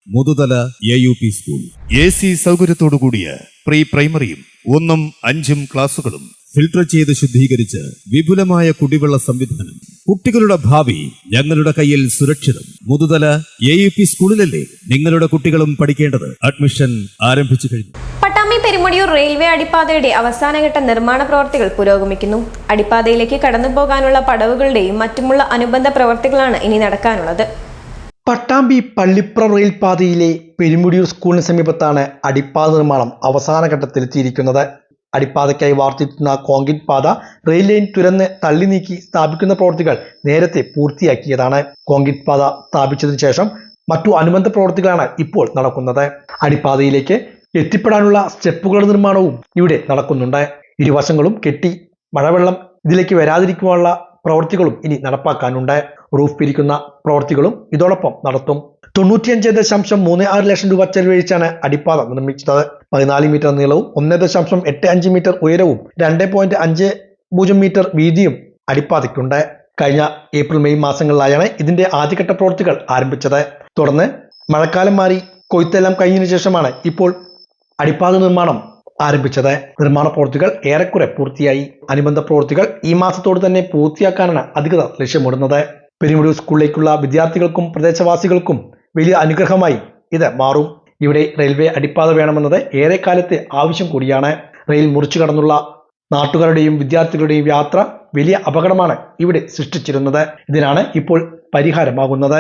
Muthuthala AUP school. AC സൗകര്യത്തോടുകൂടിയ pre പ്രൈമറിയും 1ഉം 5ഉം ക്ലാസുകളും ഫിൽട്ടർ ചെയ്ത് ശുദ്ധീകരിച്ച് വിപുലമായ കുടിവെള്ള സംവിധാനം. കുട്ടികളുടെ ഭാവി ഞങ്ങളുടെ കയ്യിൽ സുരക്ഷിതം. മുതുതല AUP സ്കൂളിലല്ലേ നിങ്ങളുടെ കുട്ടികളും പഠിക്കേണ്ടത്? അഡ്മിഷൻ ആരംഭിച്ചു കഴിഞ്ഞു. പട്ടാമ്പി പെരുമടിയൂർ റെയിൽവേ അടിപ്പാതയുടെ അവസാനഘട്ട നിർമ്മാണ പ്രവർത്തികൾ പുരോഗമിക്കുന്നു. അടിപ്പാതയിലേക്ക് കടന്നുപോകാനുള്ള പടവുകളുടെയും മറ്റുമുള്ള അനുബന്ധ പ്രവർത്തികളാണ് ഇനി നടക്കാനുള്ളത്. പട്ടാമ്പി പള്ളിപ്പുറ റെയിൽ പാതയിലെ പെരുമുടിയൂർ സ്കൂളിന് സമീപത്താണ് അടിപ്പാത നിർമ്മാണം അവസാന ഘട്ടത്തിലെത്തിയിരിക്കുന്നത്. അടിപ്പാതയ്ക്കായി വാർത്തിട്ടുന്ന കോൺക്രീറ്റ് പാത റെയിൽ ലൈൻ തുരന്ന് തള്ളി നീക്കി സ്ഥാപിക്കുന്ന പ്രവൃത്തികൾ നേരത്തെ പൂർത്തിയാക്കിയതാണ്. കോൺക്രീറ്റ് പാത സ്ഥാപിച്ചതിനു ശേഷം മറ്റു അനുബന്ധ പ്രവൃത്തികളാണ് ഇപ്പോൾ നടക്കുന്നത്. അടിപ്പാതയിലേക്ക് എത്തിപ്പെടാനുള്ള സ്റ്റെപ്പുകളുടെ നിർമ്മാണവും ഇവിടെ നടക്കുന്നുണ്ട്. ഇരുവശങ്ങളും കെട്ടി മഴവെള്ളം ഇതിലേക്ക് വരാതിരിക്കുവാനുള്ള പ്രവൃത്തികളും ഇനി നടപ്പാക്കാനുണ്ട്. റൂഫ് പിരിക്കുന്ന പ്രവൃത്തികളും ഇതോടൊപ്പം നടത്തും. 95.36 ലക്ഷം രൂപ ചെലവഴിച്ചാണ് അടിപ്പാത നിർമ്മിച്ചത്. 14 മീറ്റർ നീളവും 1.85 മീറ്റർ ഉയരവും 2.50 മീറ്റർ വീതിയും അടിപ്പാതയ്ക്കുണ്ട്. കഴിഞ്ഞ ഏപ്രിൽ മെയ് മാസങ്ങളിലായാണ് ഇതിന്റെ ആദ്യഘട്ട പ്രവൃത്തികൾ ആരംഭിച്ചത്. തുടർന്ന് മഴക്കാലം മാറി കൊയ്ത്തെല്ലാം കഴിഞ്ഞതിനു ശേഷമാണ് ഇപ്പോൾ അടിപ്പാത നിർമ്മാണം ആരംഭിച്ചത്. നിർമ്മാണ പ്രവൃത്തികൾ ഏറെക്കുറെ പൂർത്തിയായി. അനുബന്ധ പ്രവൃത്തികൾ ഈ മാസത്തോട് തന്നെ പൂർത്തിയാക്കാനാണ് അധികൃതർ ലക്ഷ്യമിടുന്നത്. പെരുമുടിയൂർ സ്കൂളിലേക്കുള്ള വിദ്യാർത്ഥികൾക്കും പ്രദേശവാസികൾക്കും വലിയ അനുഗ്രഹമായി ഇത് മാറും. ഇവിടെ റെയിൽവേ അടിപ്പാത വേണമെന്നത് ഏറെക്കാലത്തെ ആവശ്യം കൂടിയാണ്. റെയിൽ മുറിച്ചു കടന്നുള്ള നാട്ടുകാരുടെയും വിദ്യാർത്ഥികളുടെയും യാത്ര വലിയ അപകടമാണ് ഇവിടെ സൃഷ്ടിച്ചിരുന്നത്. ഇതിനാണ് ഇപ്പോൾ പരിഹാരമാകുന്നത്.